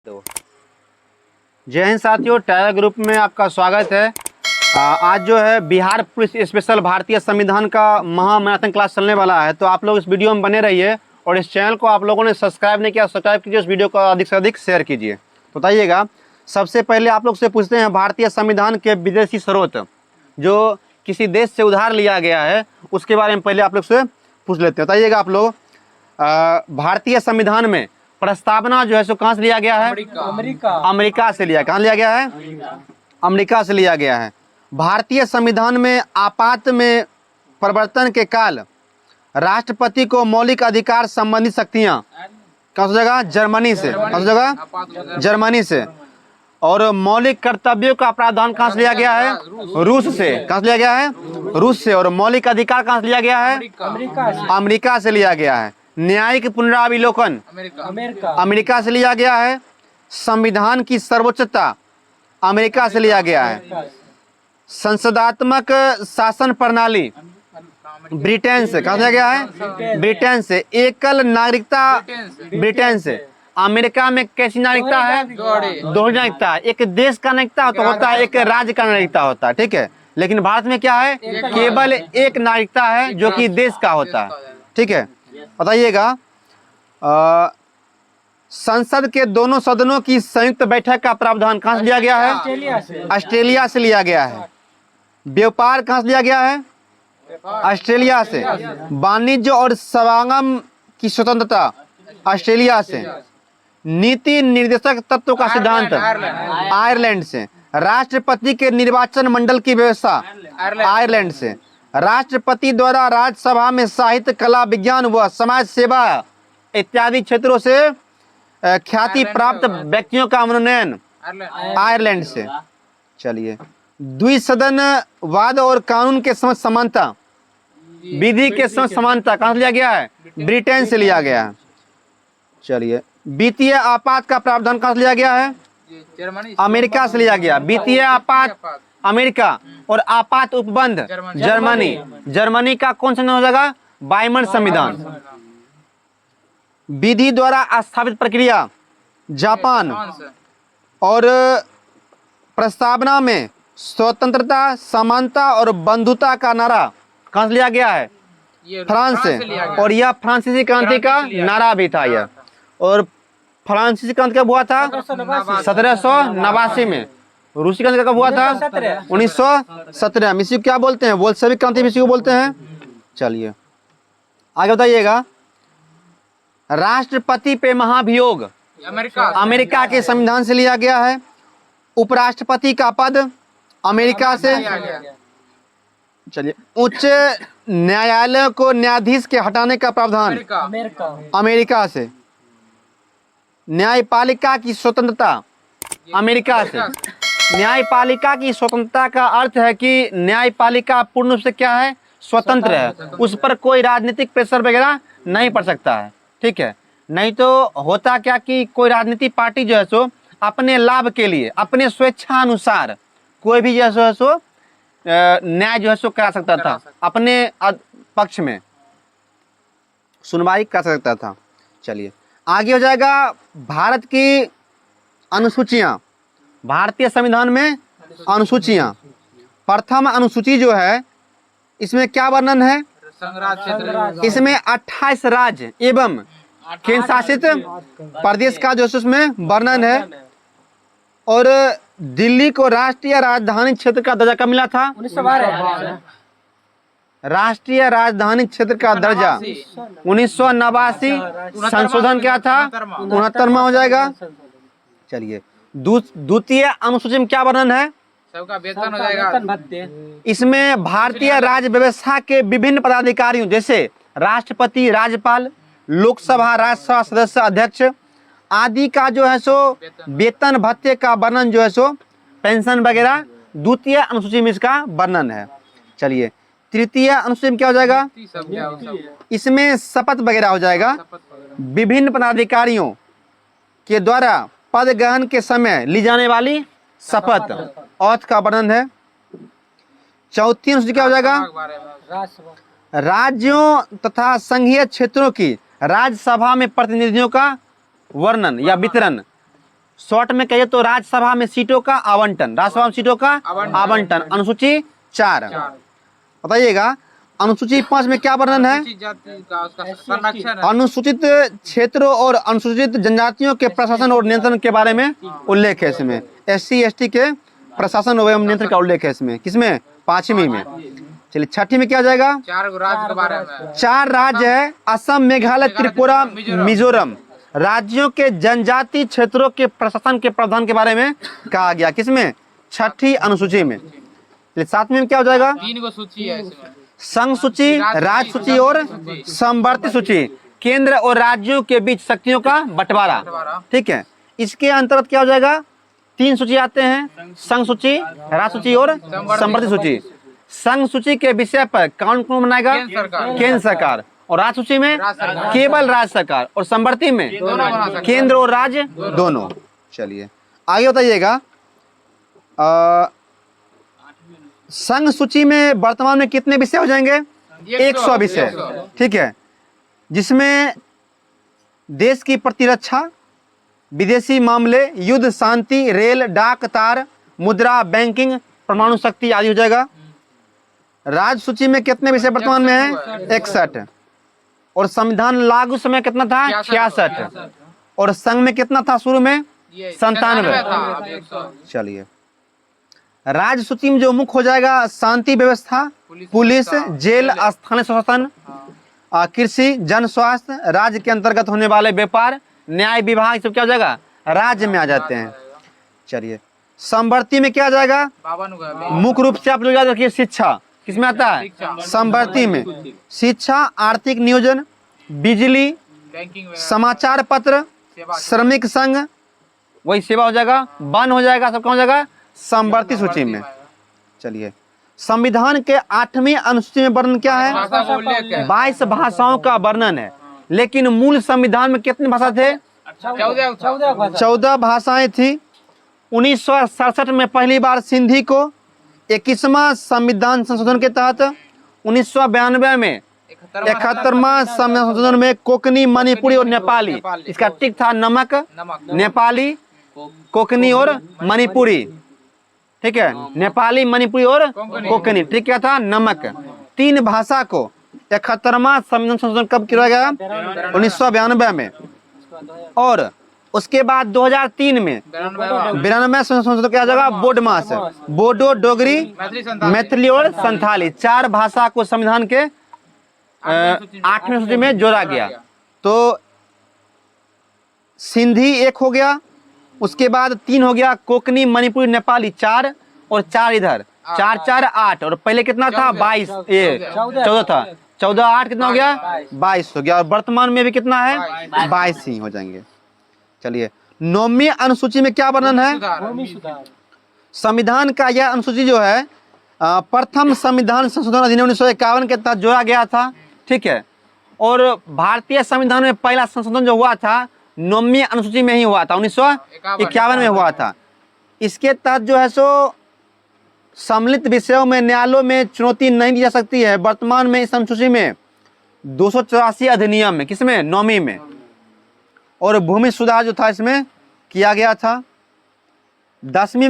करते हो। जय हिंद साथियों, टाइगर ग्रुप में आपका स्वागत है। आज जो है बिहार पुलिस स्पेशल भारतीय संविधान का महामैराथन क्लास चलने वाला है, तो आप लोग इस वीडियो में बने रहिए और इस चैनल को आप लोगों ने सब्सक्राइब नहीं किया, सब्सक्राइब कीजिए, उस वीडियो को अधिक से अधिक शेयर कीजिए। तो बताइएगा, सबसे पहले आप लोग से पूछते हैं भारतीय संविधान के विदेशी स्रोत जो किसी देश से उधार लिया गया है उसके बारे में पहले आप लोग से पूछ लेते हैं। बताइएगा आप लोग, भारतीय संविधान में प्रस्तावना जो है सो कहाँ से लिया गया है? अमेरिका से लिया। कहाँ लिया गया है? अमेरिका से लिया गया है। भारतीय संविधान में आपात में परिवर्तन के काल राष्ट्रपति को मौलिक अधिकार संबंधी शक्तियां कहाँ से जगह? जर्मनी से। कहाँ से जगह? जर्मनी से। और मौलिक कर्तव्यों का प्रावधान कहाँ से लिया गया है? रूस से। कहाँ से लिया गया है? रूस से। और मौलिक अधिकार कहाँ से लिया गया है? अमेरिका से लिया गया है। न्यायिक पुनरावलोकन अमेरिका से लिया गया है। संविधान की सर्वोच्चता अमेरिका से लिया गया है। संसदात्मक शासन प्रणाली ब्रिटेन से। कहाँ से लिया गया है? ब्रिटेन से। एकल नागरिकता ब्रिटेन से। अमेरिका में कैसी नागरिकता है? दोहरी नागरिकता। एक देश का नागरिकता तो होता है, एक राज्य का नागरिकता होता है, ठीक है। लेकिन भारत में क्या है? केवल एक नागरिकता है जो कि देश का होता है, ठीक है। बताइएगा, संसद के दोनों सदनों की संयुक्त बैठक का प्रावधान कहाँ से लिया गया है? ऑस्ट्रेलिया से लिया गया है। व्यापार कहाँ से लिया गया है? ऑस्ट्रेलिया से। वाणिज्य और समागम की स्वतंत्रता ऑस्ट्रेलिया से। नीति निर्देशक तत्व का सिद्धांत आयरलैंड से। राष्ट्रपति के निर्वाचन मंडल की व्यवस्था आयरलैंड से। राष्ट्रपति द्वारा राज्यसभा में साहित्य, कला, विज्ञान व समाज सेवा इत्यादि क्षेत्रों से ख्याति प्राप्त व्यक्तियों का मनोनयन आयरलैंड से। चलिए, द्विसदन वाद और कानून के समझ समानता विधि के समझ समानता कहाँ से लिया गया है? ब्रिटेन से लिया गया है। चलिए, वित्तीय आपात का प्रावधान कहाँ से लिया गया है? अमेरिका से लिया गया। वित्तीय आपात अमेरिका और आपात उपबंध जर्मनी। जर्मनी का कौन सा हो जाएगा? वाइमन संविधान। विधि द्वारा स्थापित प्रक्रिया जापान। और प्रस्तावना में स्वतंत्रता, समानता और बंधुता का नारा कहाँ से लिया गया है? फ्रांस से। और यह फ्रांसीसी क्रांति का नारा भी था यह। और फ्रांसीसी क्रांति कब हुआ था? 1789 में। रूसी क्रांति कब हुआ था? 1917 में। इसी को क्या बोलते हैं? बोल्शेविक क्रांति इसी को बोलते हैं। चलिए आगे बताइएगा, राष्ट्रपति पे महाभियोग अमेरिका के संविधान से लिया गया है। उपराष्ट्रपति का पद अमेरिका से। चलिए, उच्च न्यायालय को न्यायाधीश के हटाने का प्रावधान अमेरिका से। न्यायपालिका की स्वतंत्रता अमेरिका से। न्यायपालिका की स्वतंत्रता का अर्थ है कि न्यायपालिका पूर्ण रूप से क्या है? स्वतंत्र है। उस पर कोई राजनीतिक प्रेशर वगैरह नहीं पड़ सकता है, ठीक है। नहीं तो होता क्या कि कोई राजनीतिक पार्टी जो है सो अपने लाभ के लिए, अपने स्वेच्छा अनुसार कोई भी जो है सो न्याय जो है सो करा सकता था, अपने पक्ष में सुनवाई कर सकता था। चलिए आगे हो जाएगा, भारत की अनुसूचियां। भारतीय संविधान में अनुसूचियां। प्रथम अनुसूची जो है इसमें क्या वर्णन है? इसमें 28 राज्य एवं केंद्र शासित प्रदेश का जो उसमें वर्णन है। और दिल्ली को राष्ट्रीय राजधानी क्षेत्र का दर्जा कब मिला था? 1912। राष्ट्रीय राजधानी क्षेत्र का दर्जा 1989। संशोधन क्या था? 69वां हो जाएगा। चलिए, द्वितीय अनुसूची में क्या वर्णन है? सबका वेतन हो जाएगा। इसमें भारतीय राज्य व्यवस्था के विभिन्न पदाधिकारियों जैसे राष्ट्रपति, राज्यपाल, लोकसभा, राज्यसभा सदस्य, अध्यक्ष आदि का जो है सो वेतन भत्ते का वर्णन जो है सो पेंशन वगैरह द्वितीय अनुसूची में इसका वर्णन है। चलिए, तृतीय अनुसूची में क्या हो जाएगा? इसमें शपथ वगैरह हो जाएगा। विभिन्न पदाधिकारियों के द्वारा पद ग्रहण के समय ली जाने वाली शपथ औथ का वर्णन है। चौथी अनुसूची क्या हो जाएगा? राज्यों तथा संघीय क्षेत्रों की राज्यसभा में प्रतिनिधियों का वर्णन या वितरण शॉर्ट में कहिए तो राज्यसभा में सीटों का आवंटन, राज्यसभा में सीटों का आवंटन। अनुसूची 4। बताइएगा अनुसूची 5 में क्या वर्णन है? अनुसूचित जाति का उसका संरक्षण है। अनुसूचित क्षेत्रों और अनुसूचित जनजातियों के प्रशासन और नियंत्रण के बारे में उल्लेख है इसमें। SC ST के प्रशासन एवं नियंत्रण का उल्लेख है इसमें। किसमें? 5वीं में। चलिए 6ठी में क्या हो जाएगा? 4 राज्य के बारे में। 4 राज्य है, असम, मेघालय, त्रिपुरा, मिजोरम। राज्यों के जनजाति क्षेत्रों के प्रशासन के प्रावधान के बारे में कहा गया। किसमें? 6ठी अनुसूची में। चलिए 7वीं में क्या हो जाएगा? 3 को सूची है इसमें। संघ सूची, राज्य सूची और समवर्ती सूची। केंद्र और राज्यों के बीच शक्तियों का बंटवारा। ठीक है, इसके अंतर्गत क्या हो जाएगा? 3 सूची आते हैं, संघ सूची, राज्य सूची और समवर्ती सूची। संघ सूची के विषय पर कौन कौन बनाएगा? केंद्र सरकार। और राज्य सूची में केवल राज्य सरकार। और समवर्ती में केंद्र और राज्य दोनों। चलिए आगे बताइएगा। संघ सूची में वर्तमान में कितने विषय हो जाएंगे? 100 विषय। ठीक है, जिसमें देश की प्रतिरक्षा, विदेशी मामले, युद्ध, शांति, रेल, डाक, तार, मुद्रा, बैंकिंग, परमाणु शक्ति आदि हो जाएगा। राज्य सूची में कितने विषय वर्तमान में है? 61। और संविधान लागू समय कितना था? 66। और संघ में कितना था शुरू में? 97। चलिए राज्य सूची में जो मुख्य हो जाएगा शांति व्यवस्था, पुलिस, जेल, स्थानीय शासन, कृषि, जन स्वास्थ्य, राज्य के अंतर्गत होने वाले व्यापार, न्याय विभाग, सब क्या हो जाएगा? राज्य में आ जाते हैं। चलिए समवर्ती में क्या आ जाएगा? मुख्य रूप से आप लोग याद रखिए शिक्षा। किसमें आता है? समवर्ती में शिक्षा, आर्थिक नियोजन, बिजली, समाचार पत्र, श्रमिक संघ, वही सेवा हो जाएगा, वन हो जाएगा, सब कहाँ हो जाएगा? समवर्ती सूची में। चलिए संविधान के 8वीं अनुसूची में वर्णन क्या है? 22 भाषाओं का वर्णन है। लेकिन मूल संविधान में कितनी भाषा थे? 14 भाषाएं थी। 1967 में पहली बार सिंधी को 21वां संविधान संशोधन के तहत, 1992 में 71वां संविधान संशोधन में कोंकणी, मणिपुरी और नेपाली, इसका टिक था नमक, नेपाली, कोंकणी और मणिपुरी। ठीक है, नेपाली, मणिपुरी और कोंकणी। ठीक क्या था? नमक। 3 भाषा को 71वां संविधान संशोधन कब किया गया? 1992 में। और उसके बाद 2003 में 92 संशोधन किया जाएगा बोडमास, बोडो, डोगरी, मैथिली और संथाली। 4 भाषा को संविधान के 8वीं सूची में जोड़ा गया। तो सिंधी 1 हो गया, उसके बाद 3 हो गया कोंकणी, मणिपुरी, नेपाली 4, और 4 इधर, 4 4 8। और पहले कितना था? 22, 14 था। 14 8 कितना हो गया? 22 हो गया। और वर्तमान में भी कितना है? 22 ही हो जाएंगे। चलिए 9वीं अनुसूची में क्या वर्णन है? संविधान का यह अनुसूची जो है प्रथम संविधान संशोधन अधिनियम 1951 के तहत जोड़ा गया था। ठीक है, और भारतीय संविधान में पहला संशोधन जो हुआ था 9वीं अनुसूची में ही हुआ था, 1951 में हुआ था। इसके तहत जो है सो सम्मिलित विषयों में न्यायालयों में चुनौती नहीं दी जा सकती है। वर्तमान में इस अनुसूची में 284 अधिनियम में, किसमें? 9वीं में। और भूमि सुधार जो था इसमें किया गया था। 10वीं